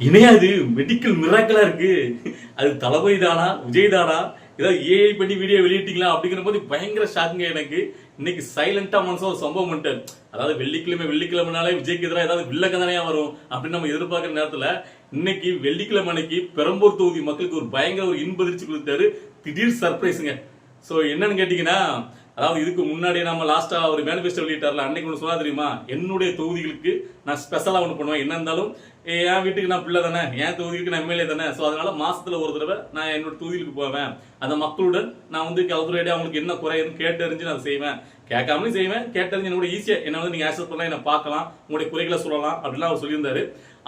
இணையாது medical மிராக்கலா இருக்கு. அது தளபதி தானா, விஜய் தானா, ஏதாவது ஏஐ பண்ணி வீடியோ வெளியிட்டீங்களா அப்படிங்கிற போது பயங்கர ஷாக்குங்க எனக்கு. இன்னைக்கு சைலண்டா மனசா ஒரு சம்பவம் பண்ணிட்டாரு. அதாவது வெள்ளிக்கிழமைனாலே விஜய்க்கு எதிராக ஏதாவது வில்லக்கதனையா வரும் அப்படின்னு நம்ம எதிர்பார்க்கிற நேரத்துல இன்னைக்கு வெள்ளிக்கிழமை அன்னைக்கு பெரம்பூர் தொகுதி மக்களுக்கு ஒரு பயங்கர ஒரு இன்பதிர்ச்சி கொடுத்தாரு. திடீர் சர்ப்ரைஸுங்க. சோ என்னன்னு கேட்டீங்கன்னா, அதாவது இதுக்கு முன்னாடி நம்ம லாஸ்டா ஒரு மேனிஃபெஸ்டோ வெளியிட்டார்ல, அன்னைக்கு ஒன்று சொன்னா தெரியுமா, என்னுடைய தொகுதிகளுக்கு நான் ஸ்பெஷலா ஒன்று பண்ணுவேன். என்ன இருந்தாலும் என் வீட்டுக்கு நான் பிள்ளை தானே, என் தொகுதிக்கு நான் எம்எல்ஏ தானே, ஸோ அதனால மாசத்துல ஒரு தடவை நான் என்னோட தொகுதிக்கு போவேன். அந்த மக்களுடன் நான் வந்து கலந்துரையாடி அவங்களுக்கு என்ன குறையுதுன்னு கேட்டறிஞ்சு நான் செய்வேன். கேட்காமலும் செய்வேன், கேட்டறிஞ்சு என்னோட ஈஸியா என்ன வந்து நீங்க ஆக்சஸ் பண்ணலாம், என்ன பார்க்கலாம், உங்களுடைய குறைகளை சொல்லலாம் அப்படிலாம் அவர் சொல்லியிருந்தாரு.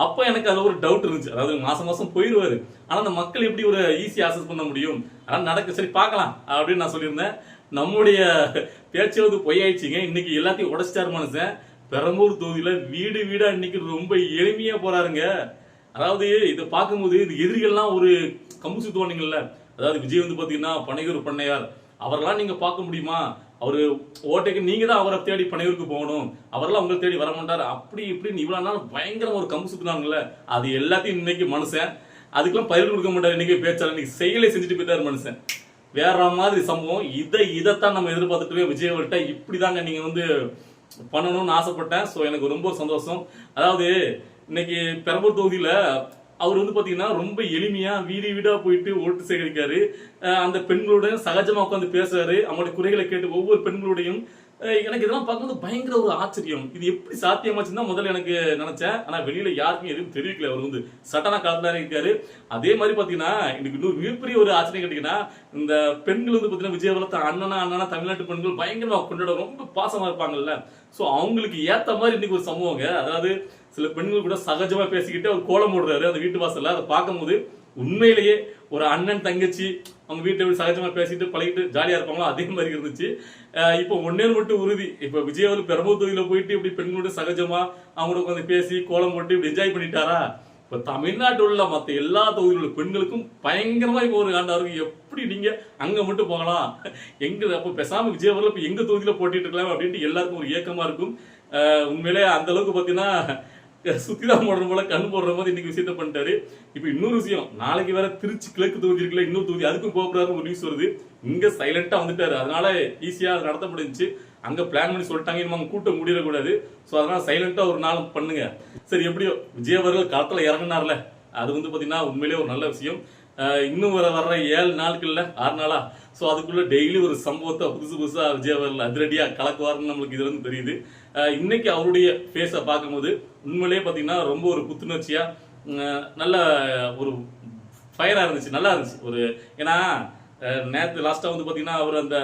அப்ப எனக்கு அது ஒரு டவுட் இருந்துச்சு. அதாவது மாசம் மாசம் போயிடுவாரு, ஆனா அந்த மக்கள் எப்படி ஒரு ஈஸியா ஆக்சஸ் பண்ண முடியும், அதனால நடக்க சரி பார்க்கலாம் அப்படின்னு நான் சொல்லியிருந்தேன். நம்முடைய பேச்சு வந்து பொய்யாயிடுச்சுங்க. இன்னைக்கு எல்லாத்தையும் உடச்சிட்டாரு மனுஷன். பெரம்பூர் தொகுதியில வீடு வீடா இன்னைக்கு ரொம்ப எளிமையா போறாருங்க. அதாவது இதை பார்க்கும்போது இது எதிரிகள்லாம் ஒரு கம்பு சுத்துவானுங்கல்ல. அதாவது விஜய் வந்து பாத்தீங்கன்னா பனையூர் பண்ணையார், அவரெல்லாம் நீங்க பார்க்க முடியுமா? அவரு ஓட்டைக்கு நீங்க தான் அவரை தேடி பனையூருக்கு போகணும், அவரெல்லாம் உங்களை தேடி வர மாட்டாரு, அப்படி இப்படின்னு இவ்வளவு நாள் பயங்கரமா ஒரு கம்பு சுத்துனாங்கல்ல. அது எல்லாத்தையும் இன்னைக்கு மனுஷன் அதுக்கெல்லாம் பயிர் கொடுக்க மாட்டாரு. இன்னைக்கு பேச்சாளர் இன்னைக்கு செயலை செஞ்சுட்டு போயிட்டாரு மனுஷன். வேற மாதிரி சம்பவம். இதைத்தான் நம்ம எதிர்பார்த்துட்டு விஜயவர்கிட்ட இப்படிதாங்க நீங்க வந்து பண்ணணும்னு ஆசைப்பட்டேன். ஸோ எனக்கு ரொம்ப சந்தோஷம். அதாவது இன்னைக்கு பெரம்பூர் தொகுதியில அவர் வந்து பாத்தீங்கன்னா ரொம்ப எளிமையா வீடு வீடா போயிட்டு ஓட்டு சேகரிக்காரு. அந்த பெண்களுடன் சகஜமா உட்காந்து பேசுறாரு. அவங்களுடைய குறைகளை கேட்டு ஒவ்வொரு பெண்களுடையும் எனக்கு இதெல்லாம் பார்க்கும்போது பயங்கர ஒரு ஆச்சரியம். இது எப்படி சாத்தியமாச்சுன்னு தான் முதல்ல எனக்கு நினைச்சேன். ஆனா வெளியில யாருக்கும் எதுவும் தெரிவிக்கல. அவர் வந்து சட்டனா காலத்துல இருக்காரு. அதே மாதிரி பாத்தீங்கன்னா இன்னைக்கு இன்னொரு மிகப்பெரிய ஒரு ஆச்சரியம் கேட்டீங்கன்னா, இந்த பெண்கள் வந்து பாத்தீங்கன்னா விஜயவரத்தை அண்ணனா தமிழ்நாட்டு பெண்கள் பயங்கரமா கொண்டாட ரொம்ப பாசமா இருப்பாங்கல்ல. சோ அவங்களுக்கு ஏத்த மாதிரி இன்னைக்கு ஒரு சம்பவங்க. அதாவது சில பெண்கள் கூட சகஜமா பேசிக்கிட்டு அவர் கோலம் போடுறாரு அந்த வீட்டு வாசல்ல. அதை பார்க்கும்போது உண்மையிலேயே ஒரு அண்ணன் தங்கச்சி அவங்க வீட்டை எப்படி சகஜமா பேசிட்டு பழகிட்டு ஜாலியா இருப்பாங்களோ அதே மாதிரி இருந்துச்சு. இப்போ ஒன்னே மட்டும் உறுதி, இப்ப விஜய் அவர் பெரம்பூர் தொகுதியில போயிட்டு இப்படி பெண்களோட சகஜமா அவங்களோட உட்காந்து பேசி கோலம் போட்டு இப்படி என்ஜாய் பண்ணிட்டாரா, இப்ப தமிழ்நாட்டில் உள்ள மற்ற எல்லா தொகுதியில் உள்ள பெண்களுக்கும் பயங்கரமா இப்போ ஒரு காண்டாருக்கு. எப்படி நீங்க அங்க மட்டும் போகலாம், எங்க அப்ப பேசாம விஜய் அவர்கள் இப்ப எங்க தொகுதியில போட்டிட்டு இருக்கலாம் அப்படின்ட்டு எல்லாருக்கும் ஒரு ஏக்கமா இருக்கும். உண்மையிலே அந்த அளவுக்கு பாத்தீங்கன்னா சுத்திதான் போடுற போல கண் போடுற மாதிரி இன்னைக்கு விஷயத்த பண்ணிட்டாரு. இப்ப இன்னொரு விஷயம், நாளைக்கு வேற திருச்சி கிழக்கு தொகுதி இருக்குல்ல, இன்னொரு தொகுதி அதுக்கும் போகிறாரு ஒரு நியூஸ் வருது. இங்க சைலண்டா வந்துட்டாரு, அதனால ஈஸியா அது நடத்த முடிஞ்சுச்சு. அங்க பிளான் பண்ணி சொல்லிட்டாங்க, இனிமே அங்க கூட்டம் முடியக்கூடாது. சோ அதனால சைலண்டா ஒரு நாள் பண்ணுங்க. சரி, எப்படியோ விஜய் அவர்கள் களத்துல இறங்கினார்ல, அது வந்து பாத்தீங்கன்னா உண்மையிலேயே ஒரு நல்ல விஷயம். இன்னும் வர்ற 7 நாட்கள்ல 6 நாளா, சோ அதுக்குள்ள டெய்லி ஒரு சம்பவத்தை புதுசா விஜய் அவர்கள் அதிரடியா கலக்குவாருன்னு நம்மளுக்கு இது வந்து தெரியுது. இன்னைக்கு அவருடைய ஃபேஸை பார்க்கும்போது உண்மையிலேயே பாத்தீங்கன்னா ரொம்ப ஒரு புத்துணர்ச்சியா நல்ல ஒரு ஃபயரா இருந்துச்சு, நல்லா இருந்துச்சு. ஒரு ஏன்னா நேற்று லாஸ்டா வந்து பாத்தீங்கன்னா அவர் அந்த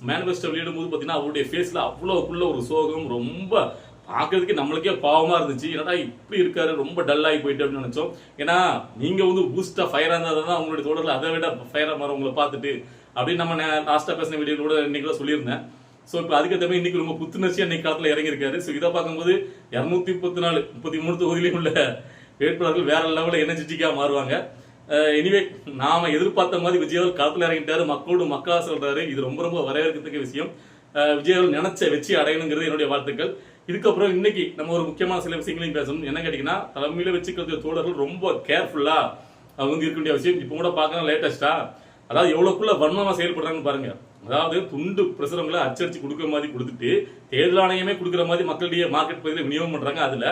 மேனிஃபெஸ்டோ வெளியிடும் போது பாத்தீங்கன்னா அவருடைய ஃபேஸ்ல அவ்வளவுக்குள்ள ஒரு சோகம், ரொம்ப பார்க்கறதுக்கு நம்மளுக்கே பாவமா இருந்துச்சு. என்னடா இப்படி இருக்காரு, ரொம்ப டல்லாகி போயிட்டு அப்படின்னு நினைச்சோம். ஏன்னா நீங்க வந்து பூஸ்டா ஃபயரா இருந்தாதான் அவங்களுடைய தோழர்கள் அதை விட ஃபயரா மாற உங்களை பார்த்துட்டு அப்படின்னு நம்ம லாஸ்டா பேசின வீடியோ கூட இன்னைக்கு தான் சொல்லியிருந்தேன். ஸோ இப்போ அதுக்கேற்ற மாதிரி இன்னைக்கு ரொம்ப புத்துணர்ச்சியா இன்னைக்கு காலத்தில் இறங்கியிருக்காரு. ஸோ இதை பார்க்கும்போது 234 33 தொகுதியிலும் உள்ள வேட்பாளர்கள் வேற லெவலில் எனர்ஜெட்டிக்கா மாறுவாங்க. எனிவே நாம எதிர்பார்த்த மாதிரி விஜய் அவர்கள் களத்தில் இறங்கிட்டாரு, மக்களோடு மக்களா சொல்றாரு. இது ரொம்ப ரொம்ப வரவேற்கத்தக்க விஷயம். விஜய் அவர்கள் நினைச்ச வெற்றி அடையணுங்கிறது என்னுடைய வாழ்த்துக்கள். இதுக்கப்புறம் இன்னைக்கு நம்ம ஒரு முக்கியமான சில விஷயங்களையும் பேசணும். என்ன கேட்டீங்கன்னா, தலைமையில வச்சுக்கிறது தோழர்கள் ரொம்ப கேர்ஃபுல்லா அவங்க இருக்க வேண்டிய விஷயம். இப்போ கூட பார்க்கலாம் லேட்டஸ்டா, அதாவது எவ்வளவுக்குள்ள வன்மமா செயல்படுறாங்கன்னு பாருங்க. அதாவது துண்டு பிரசுரங்களை அச்சடிச்சு கொடுக்குற மாதிரி கொடுத்துட்டு தேர்தல் ஆணையமே கொடுக்குற மாதிரி மக்களுடைய மார்க்கெட் பகுதியில் விநியோகம் பண்றாங்க. அதுல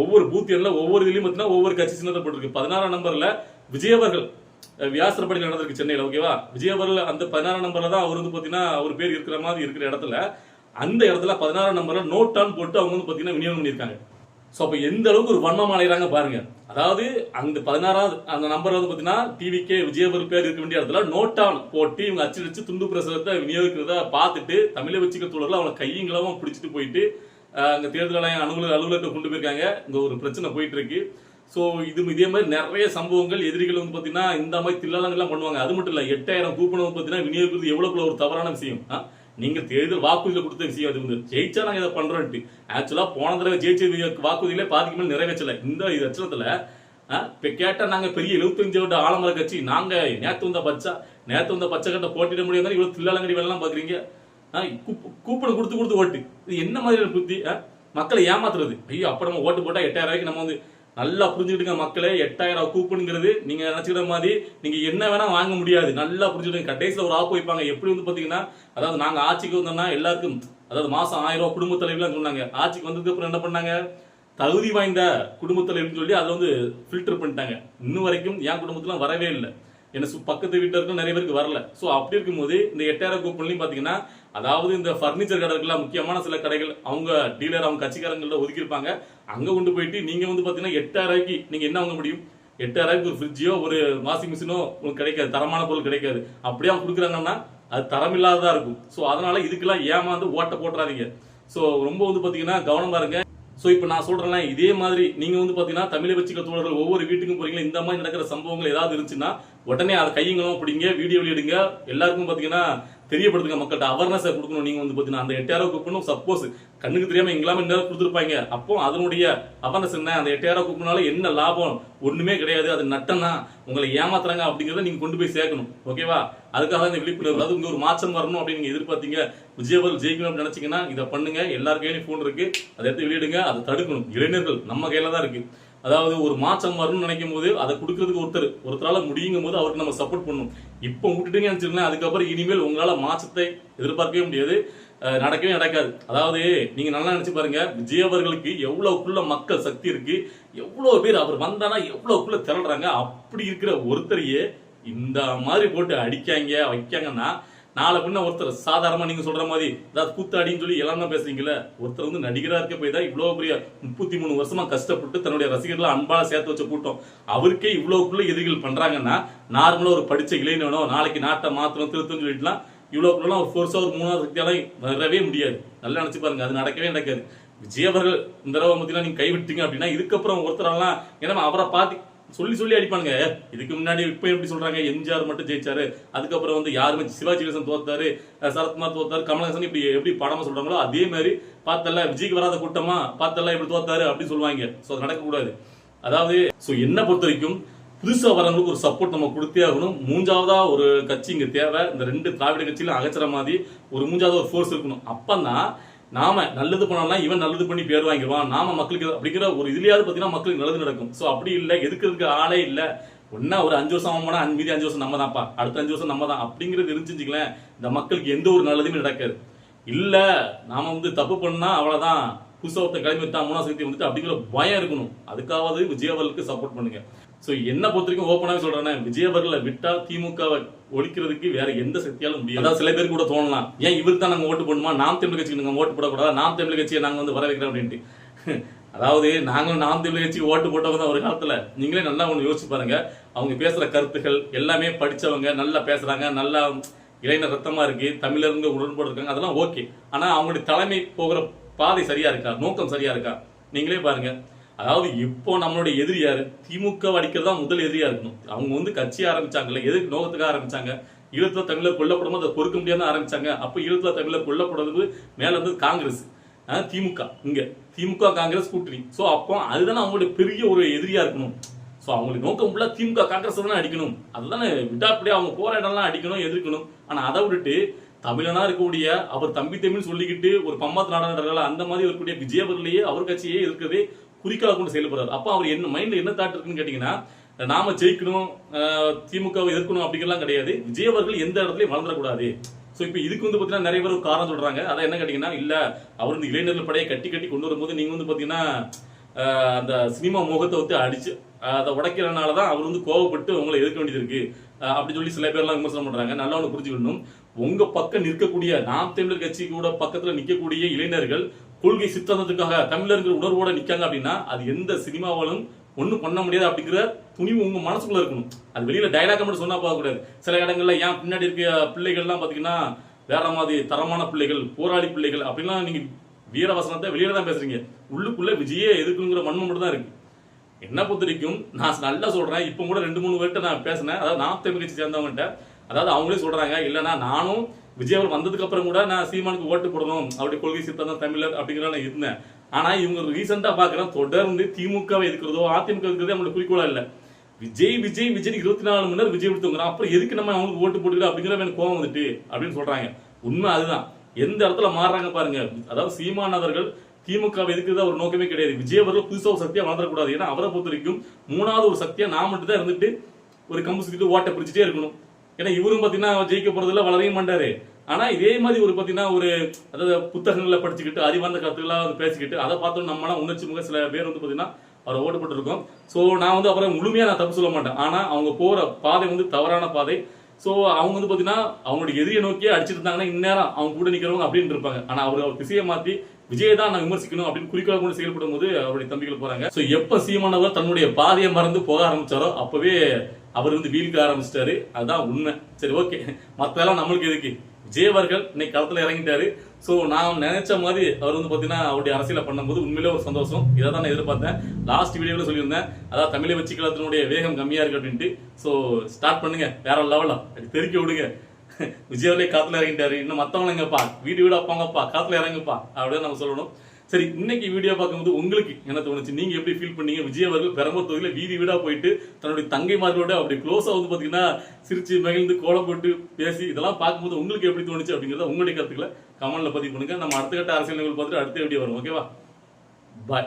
ஒவ்வொரு பூத் எண்ணில் ஒவ்வொரு இதுலயும் பார்த்தீங்கன்னா ஒவ்வொரு கட்சி சின்னத்தை போட்டிருக்கு. 16ஆம் நம்பர்ல விஜய் அவர்கள் வியாசரப்படி நடந்திருக்கு சென்னையில, ஓகேவா? விஜய் அவர்கள் அந்த 16ஆம் நம்பர்ல தான் அவர் வந்து பாத்தீங்கன்னா அவர் பேர் இருக்கிற மாதிரி இருக்கிற இடத்துல, அந்த இடத்துல 16ஆம் நம்பர்ல நோட் ஆன் போட்டு அவங்க வந்து பாத்தீங்கன்னா விநியோகம் பண்ணியிருக்காங்க. சோ அப்ப எந்த அளவுக்கு ஒரு வன்மம் அடைகிறாங்க பாருங்க. அதாவது அந்த 16வது அந்த நம்பர் வந்து பாத்தீங்கன்னா டிவிகே விஜயவர் பேர் இருக்க வேண்டிய இடத்துல நோட் ஆன் போட்டு இவங்க அச்சடிச்சு துண்டு பிரசுரத்தை விநியோகிக்கிறத பார்த்துட்டு தமிழை வச்சுக்க தோழர்கள் அவங்களை கையங்களவும் பிடிச்சிட்டு போயிட்டு அங்க தேர்தல் ஆணைய அலுவலகத்தை கொண்டு போயிருக்காங்க. இங்க ஒரு பிரச்சனை போயிட்டு இருக்கு. சோ இதே மாதிரி நிறைய சம்பவங்கள் எதிரிகள் வந்து பாத்தீங்கன்னா இந்த மாதிரி தில்லாலங்கள்லாம் பண்ணுவாங்க. அது மட்டும் இல்ல, 8000 கூப்பன் வந்து பாத்தீங்கன்னா விநியோகிக்கிறது எவ்வளவு ஒரு தவறான விஷயம். நீங்க தேர்தல் வாக்குறுதியில கொடுத்த விஷயம் அது வந்து ஜெயிச்சா நாங்க இதை பண்றோம்ட்டு. ஆக்சுவலா போன தடவை ஜெயிச்ச வாக்குறுதியில பாதிக்கு மேல் நிறைவேற்றல. இந்த லட்சணத்துல இப்ப கேட்டா நாங்க பெரிய 75 வருட ஆலமர கட்சி, நாங்க நேத்து வந்த பச்சை கட்ட போட்டிட முடியாது, இவ்வளவு தில்லாலங்கடி வேலை எல்லாம் பாக்குறீங்க. கூப்பன் கொடுத்து ஓட்டு, இது என்ன மாதிரியான புத்தி? மக்களை ஏமாத்துறது. ஐயோ அப்ப நம்ம ஓட்டு போட்டா 8000 ரூபாய்க்கு நம்ம வந்து நல்லா புரிஞ்சுக்கிட்டுங்க மக்களே. 8000 கூப்பனுங்கிறது நீங்க நினைச்சுக்கிற மாதிரி நீங்க என்ன வேணா வாங்க முடியாது. நல்லா புரிஞ்சுக்கிட்டு கடைசியில் ஒரு ஆப்பு வைப்பாங்க. எப்படி வந்து பாத்தீங்கன்னா, அதாவது நாங்க ஆட்சிக்கு வந்தோம்னா எல்லாருக்கும், அதாவது மாசம் 1000 ரூபாய் குடும்ப தலைவிலாம் சொன்னாங்க. ஆட்சிக்கு வந்ததுக்கு அப்புறம் என்ன பண்ணாங்க, தகுதி வாய்ந்த குடும்ப தலைவின்னு சொல்லி அதை வந்து ஃபில்டர் பண்ணிட்டாங்க. இன்னும் வரைக்கும் என் குடும்பத்துல வரவே இல்லை. என்ன பக்கத்து வீட்டுல நிறைய பேருக்கு வரல. சோ அப்படி இருக்கும்போது இந்த 8000 கூப்பன்லயும் பாத்தீங்கன்னா, அதாவது இந்த பர்னிச்சர் கடை இருக்குல்ல, முக்கியமான சில கடைகள் அவங்க டீலர் அவங்க கட்சிக்காரங்கள ஒதுக்கி இருப்பாங்க. அங்க கொண்டு போயிட்டு நீங்க வந்து பாத்தீங்கன்னா 8000 ரூபாய்க்கு நீங்க என்ன வாங்க முடியும்? 8000 ரூபாய்க்கு ஒரு ஃப்ரிட்ஜோ ஒரு வாஷிங் மிஷினோ உங்களுக்கு கிடைக்காது, தரமான பொருள் கிடைக்காது. அப்படியே அவங்க கொடுக்குறாங்கன்னா அது தரமில்லாததா இருக்கும். சோ அதனால இதுக்கெல்லாம் ஏமாந்து ஓட்ட போட்டுறாதீங்க. சோ ரொம்ப வந்து பாத்தீங்கன்னா கவனமா இருங்க. சோ இப்ப நான் சொல்றேன், இதே மாதிரி நீங்க வந்து பாத்தீங்கன்னா தமிழை வச்சுக்க தோழர்கள் ஒவ்வொரு வீட்டுக்கும் போறீங்களா, இந்த மாதிரி நடக்கிற சம்பவங்கள் ஏதாவது இருந்துச்சுன்னா உடனே அதை கையங்களும் பிடிங்க, வீடியோ வெளியிடுங்க, எல்லாருக்கும் பாத்தீங்கன்னா தெரியப்படுத்துங்க, மக்கள்கிட்ட அவேர்னஸ் கொடுக்கணும். நீங்க வந்து பாத்தீங்கன்னா அந்த 8000 கூப்பனும் சப்போஸ் கண்ணுக்கு தெரியாம எங்களாம நேரம் கொடுத்துருப்பாங்க. அப்போ அதனுடைய அவேர்னஸ் என்ன, அந்த 8000 கூப்பனால என்ன லாபம்? ஒண்ணுமே கிடையாது, அது நட்டம் தான், உங்களை ஏமாத்துறாங்க அப்படிங்கறத நீங்க கொண்டு போய் சேர்க்கணும். ஓகேவா? அதுக்காக இந்த விழிப்புணர்வு, அதாவது இங்க ஒரு மாற்றம் வரணும் அப்படின்னு நீங்க எதிர்பார்த்தீங்க, விஜய் அவர்கள் ஜெயிக்கணும் அப்படின்னு நினைச்சீங்கன்னா இதை பண்ணுங்க. எல்லார் கையிலும் போன் இருக்கு, அதை எடுத்து வெளியிடுங்க. அதை தடுக்கணும். இளைஞர்கள் நம்ம கையில தான் இருக்கு. அதாவது ஒரு மாற்றம் வரணும்னு நினைக்கும் போது அதை கொடுக்கறதுக்கு ஒருத்தரால முடியுங்கும் போது அவருக்கு நம்ம சப்போர்ட் பண்ணணும். இப்போ விட்டுட்டீங்கன்னு நினைச்சிருக்கேன், அதுக்கப்புறம் இனிமேல் உங்களால மாற்றத்தை எதிர்பார்க்கவே முடியாது, நடக்கவே நடக்காது. அதாவது நீங்க நல்லா நினைச்சு பாருங்க, விஜய் அவர்களுக்கு எவ்வளவுக்குள்ள மக்கள் சக்தி இருக்கு, எவ்வளவு பேர் அவர் வந்தானா எவ்வளவுக்குள்ள திரள்றாங்க. அப்படி இருக்கிற ஒருத்தரையே இந்த மாதிரி போட்டு அடிக்காங்க வைக்காங்கன்னா, நாளை பின்ன ஒருத்தர் சாதாரணமா நீங்க சொல்ற மாதிரி ஏதாவது கூத்தாடின்னு சொல்லி எல்லாமே பேசுறீங்கல்ல, ஒருத்தர் வந்து நடிகரா இருக்க போய் தான் இவ்வளவு பெரிய 33 வருஷமா கஷ்டப்பட்டு தன்னுடைய ரசிகர்களை அன்பால சேர்த்து வச்ச கூட்டம் அவருக்கே இவ்வளவுக்குள்ள எதிரிகள் பண்றாங்கன்னா, நார்மலா ஒரு படிச்ச இளைஞனோ நாளைக்கு நாட்டை மாத்திரம் திருத்தம் சொல்லிட்டுலாம் இவ்வளவுக்குள்ள ஒரு ஃபோர்ஸா ஒரு 3வது சக்தியால வரவே முடியாது. நல்லா நினைச்சு பாருங்க, அது நடக்கவே நடக்காது. விஜய் அவர்கள் இந்த தடவை பார்த்தீங்கன்னா நீங்க கைவிட்டீங்க அப்படின்னா இதுக்கப்புறம் ஒருத்தரெல்லாம் ஏன்னா அவரை பார்த்து சொல்லி அடிப்பானுங்க. இதுக்கு முன்னாடி இப்ப எப்படி சொல்றாங்க, எம்ஜிஆர் மட்டும் ஜெயிச்சாரு, அதுக்கப்புறம் வந்து யாருமே சிவாஜி கணேசன் தோத்தாரு, சரத்குமார் தோத்தாரு, கமலஹாசன் இப்படி எப்படி படமா சொல்றாங்களோ அதே மாதிரி பார்த்தல விஜய்க்கு வராத கூட்டமா பார்த்தல இப்படி தோத்தாரு அப்படின்னு சொல்லுவாங்க. சோ அது நடக்கக்கூடாது. அதாவது என்ன பொறுத்த வரைக்கும் புதுசா வரவங்களுக்கு ஒரு சப்போர்ட் நம்ம கொடுத்தே ஆகணும். மூன்றாவதா ஒரு கட்சி இங்க தேவை. இந்த 2 திராவிட கட்சியிலும் அகச்சுற மாதிரி ஒரு மூன்றாவது ஒரு ஃபோர்ஸ் இருக்கணும். அப்பதான் நாம நல்லது பண்ணலாம், இவன் நல்லது பண்ணி பேர் வாங்கிடுவான், நாம மக்களுக்கு அப்படிங்கிற ஒரு இதுலயாவது பாத்தீங்கன்னா மக்களுக்கு நல்லது நடக்கும். சோ அப்படி இல்ல, எதுக்கிறதுக்கு ஆளே இல்ல, ஒன்னா ஒரு 5 வருஷம் ஆகும் போனா மீதி 5 வருஷம் நம்ம தான்ப்பா, அடுத்த 5 வருஷம் நம்ம தான் அப்படிங்கிறது இருந்துச்சுங்களேன், இந்த மக்களுக்கு எந்த ஒரு நல்லதுமே நடக்காது. இல்ல நாம வந்து தப்பு பண்ணா அவ்வளவுதான், புதுசா கிளம்பி விட்டா 3வது சக்தி வந்துட்டு அப்படிங்கிற பயம் இருக்கணும். அதுக்காவது விஜய் அவர்களுக்கு சப்போர்ட் பண்ணுங்க. சோ என்ன பொறுத்த வரைக்கும் ஓப்பனாவே சொல்றேன், விஜய் அவர்களை விட்டா திமுகவை ஒழிக்கிறதுக்கு வேற எந்த சக்தியாலும் முடியாது. அதாவது சில பேருக்கு கூட தோணலாம், ஏன் இவருக்கு தான் நாங்க ஓட்டு போடணுமா, நாம் தமிழ் கட்சிக்கு நாங்க ஓட்டு போடக்கூடாது, நாம் தமிழ் கட்சியை நாங்க வந்து வர வைக்கிறோம் அப்படின்ட்டு. அதாவது நாங்களும் நாம் தமிழ் கட்சிக்கு ஓட்டு போட்டவங்க தான் ஒரு காலத்துல. நீங்களே நல்லா ஒண்ணு யோசிச்சு பாருங்க, அவங்க பேசுற கருத்துக்கள் எல்லாமே படிச்சவங்க, நல்லா பேசுறாங்க, நல்லா இளைஞர் ரத்தமா இருக்கு, தமிழருங்க உடன்போடு இருக்காங்க, அதெல்லாம் ஓகே. ஆனா அவங்களுடைய தலைமை போகிற பாதை சரியா இருக்கா, நோக்கம் சரியா இருக்கா? நீங்களே பாருங்க. அதாவது இப்போ நம்மளுடைய எதிரி யாரு? திமுக அடிக்கிறதா முதல் எதிரியா இருக்கணும். அவங்க வந்து கட்சி ஆரம்பிச்சாங்கல்ல, எதுக்கு நோக்கத்துக்காக ஆரம்பிச்சாங்க? ஈழத்துல தமிழர் கொல்லப்படும் அதை பொறுக்க முடியாத ஆரம்பிச்சாங்க. அப்ப ஈழத்துல தமிழர் கொல்லப்படுறது மேல இருந்து காங்கிரஸ், திமுக, இங்க திமுக காங்கிரஸ் கூட்டணி. சோ அப்போ அதுதானே அவங்களுடைய பெரிய ஒரு எதிரியா இருக்கணும். சோ அவங்களுக்கு நோக்கம் ஃபுல்லா திமுக காங்கிரஸ் தானே அடிக்கணும், அதுதானே விடாப்படியா அவங்க போற இடம்லாம் அடிக்கணும், எதிர்க்கணும். ஆனா அதை விட்டுட்டு தமிழனா இருக்கக்கூடிய அவர் தம்பி தமிழ் சொல்லிக்கிட்டு ஒரு பம்மாத்து நாடாளர்கள் அந்த மாதிரி இருக்கக்கூடிய விஜய் அவர்களையே அவர் கட்சியே இருக்கிறதே குறிக்காக கொண்டு செயல்படுறாரு. அப்ப அவர் என்ன மைண்ட்ல என்ன தாட் இருக்குன்னு கேட்டீங்கன்னா, நாம ஜெயிக்கணும், திமுகவை எதிர்க்கணும் அப்படிங்கலாம் கிடையாது, விஜய் அவர்கள் எந்த இடத்துலயும் வளர்ந்துடக்கூடாது. சோ இப்ப இதுக்கு வந்து பாத்தீங்கன்னா நிறைய பேர் காரணம் சொல்றாங்க. அதான் என்ன கேட்டீங்கன்னா, இல்ல அவர் இந்த இளைஞர்கள் படையை கட்டி கொண்டு வரும்போது நீங்க வந்து பாத்தீங்கன்னா அந்த சினிமா முகத்தை வந்து அடிச்சு அதை உடைக்கிறதுனாலதான் அவர் வந்து கோவப்பட்டு உங்களை எதிர்க்க வேண்டியது இருக்கு அப்படி சொல்லி சில பேர்லாம் விமர்சனம் பண்றாங்க. நல்லா ஒன்று புரிஞ்சுக்கணும், உங்க பக்கம் நிற்கக்கூடிய நாம் தமிழர் கட்சி கூட பக்கத்துல நிற்கக்கூடிய இளைஞர்கள் கொள்கை சித்தாந்தத்துக்காக தமிழர்கள் உணர்வோட நிக்காங்க அப்படின்னா அது எந்த சினிமாவாலும் ஒன்னும் பண்ண முடியாது அப்படிங்கிற துணிவு உங்க மனசுக்குள்ள இருக்கணும். அது வெளியில டைலாக் மட்டும் சொன்னா பார்க்க கூடாது. சில இடங்கள்ல ஏன் பின்னாடி இருக்க பிள்ளைகள்லாம் பாத்தீங்கன்னா வேற மாதிரி தரமான பிள்ளைகள், போராளி பிள்ளைகள் அப்படின்லாம் நீங்க வீரவசனத்தை வெளியில தான் பேசுறீங்க, உள்ளுக்குள்ள விஜயே எதுக்குங்கிற மண்மம் மட்டும் தான் இருக்கு. என்ன பொறுத்த வரைக்கும் நான் நல்லா சொல்றேன், இப்ப கூட 2-3 பேர்கிட்ட நான் பேசினேன், அதாவது நாம் தமிழ் கட்சி சேர்ந்தவங்ககிட்ட, அதாவது அவங்களே சொல்றாங்க, இல்லைன்னா நானும் விஜய் அவர் வந்ததுக்கு அப்புறம் கூட நான் சீமானுக்கு ஓட்டு போடணும், அவருடைய கொள்கை சித்தாந்தம் தமிழர் அப்படிங்கிற நான் இருந்தேன். ஆனா இவங்க ரீசெண்டா பாக்குறேன், தொடர்ந்து திமுகவை எதிர்க்கிறதோ அதிமுக எதிர்க்கிறதோ அவங்களோட குறிக்கோளா இல்ல, விஜய் 24 மணி நேரம் விஜய் விடுத்துங்கிறான், அப்புறம் எதுக்கு நம்ம அவங்களுக்கு ஓட்டு போட்டுக்கிறோம் அப்படிங்கிற எனக்கு கோவம் வந்துட்டு அப்படின்னு சொல்றாங்க. உண்மை அதுதான். எந்த இடத்துல மாறுறாங்க பாருங்க. அதாவது சீமான் அவர்கள் திமுக எதுக்குதான் ஒரு நோக்கமே கிடையாது. விஜய் அவர்கள் புதுசா ஒரு சக்தியா வளர்ந்துடக்கூடாது. ஏன்னா அவரை பொறுத்த வரைக்கும் 3வது ஒரு சக்தியா நான் மட்டும் தான் இருந்துட்டு ஒரு கம்பு சுத்திட்டு ஓட்டை பிடிச்சிட்டே இருக்கணும். ஏன்னா இவரும் பாத்தீங்கன்னா ஜெயிக்க போறதுல வளரையும் மாட்டாரு. ஆனா இதே மாதிரி ஒரு பாத்தீங்கன்னா ஒரு அதாவது புத்தகங்களை படிச்சுக்கிட்டு அறிவார்ந்த கருத்துக்களா பேசிக்கிட்டு அதை பார்த்தோம் நம்மளாம் உணர்ச்சி முக சில பேர் வந்து பாத்தீங்கன்னா அவரை ஓட்டுப்பட்டு இருக்கோம். ஸோ நான் வந்து அவரை முழுமையா நான் தப்பு சொல்ல மாட்டேன். ஆனா அவங்க போற பாதை வந்து தவறான பாதை. ஸோ அவங்க வந்து பாத்தீங்கன்னா அவங்களுடைய எதிரியை நோக்கியே அடிச்சிட்டு இருந்தாங்கன்னா இந்நேரம் அவங்க கூட நிக்கிறவங்க அப்படின்னு இருப்பாங்க. ஆனா அவர் திசையை மாத்தி விஜயை தான் நான் விமர்சிக்கணும் அப்படின்னு குறிக்கோள கொண்டு செயல்படும் போது அவருடைய தம்பிகள் போறாங்க. ஸோ எப்ப சீமானவர் தன்னுடைய பாதையை மறந்து போக ஆரம்பிச்சாரோ அப்பவே அவர் வந்து வீழ்க்க ஆரம்பிச்சிட்டாரு. அதுதான் உண்மை. சரி, ஓகே, மத்தெல்லாம் நம்மளுக்கு எதுக்கு? விஜய் அவர்கள் இன்னைக்கு களத்துல இறங்கிட்டாரு. சோ நான் நினைச்ச மாதிரி அவர் வந்து பாத்தீங்கன்னா அவருடைய அரசியல பண்ணும்போது உண்மையிலே ஒரு சந்தோஷம். இதை தான் நான் எதிர்பார்த்தேன். லாஸ்ட் வீடியோல சொல்லியிருந்தேன், அதாவது தமிழை வச்சு களத்தினுடைய வேகம் கம்மியா இருக்கு அப்படின்ட்டு. சோ ஸ்டார்ட் பண்ணுங்க, வேற லெவலா தெறிக்க விடுங்க. விஜய் அவர்களே காத்துல இறங்கிட்டாரு. இன்னும் மத்தவங்க எங்கப்பா, வீடு வீடா போங்கப்பா, காத்துல இறங்குப்பா அப்படின்னு நம்ம சொல்லணும். சரி, இன்னைக்கு வீடியோ பார்க்கும்போது உங்களுக்கு என்ன தோணுச்சு? நீங்க எப்படி ஃபீல் பண்ணீங்க? விஜய் அவர்கள் பெரம்பூர் தொகுதியில வீதி வீடா போயிட்டு தன்னுடைய தங்கைமார்களோட அப்படி க்ளோஸா வந்து பாத்தீங்கன்னா சிரிச்சு மகிழ்ந்து கோலம் போட்டு பேசி இதெல்லாம் பார்க்கும்போது உங்களுக்கு எப்படி தோணுச்சு அப்படிங்கறத உங்களுடைய கருத்துக்களை கமெண்ட்ல பதிவு பண்ணுங்க. நம்ம அடுத்த கட்ட அரசியல் நிகழ்வு பார்த்துட்டு அடுத்த வீடியோ வரும். ஓகேவா? பாய்.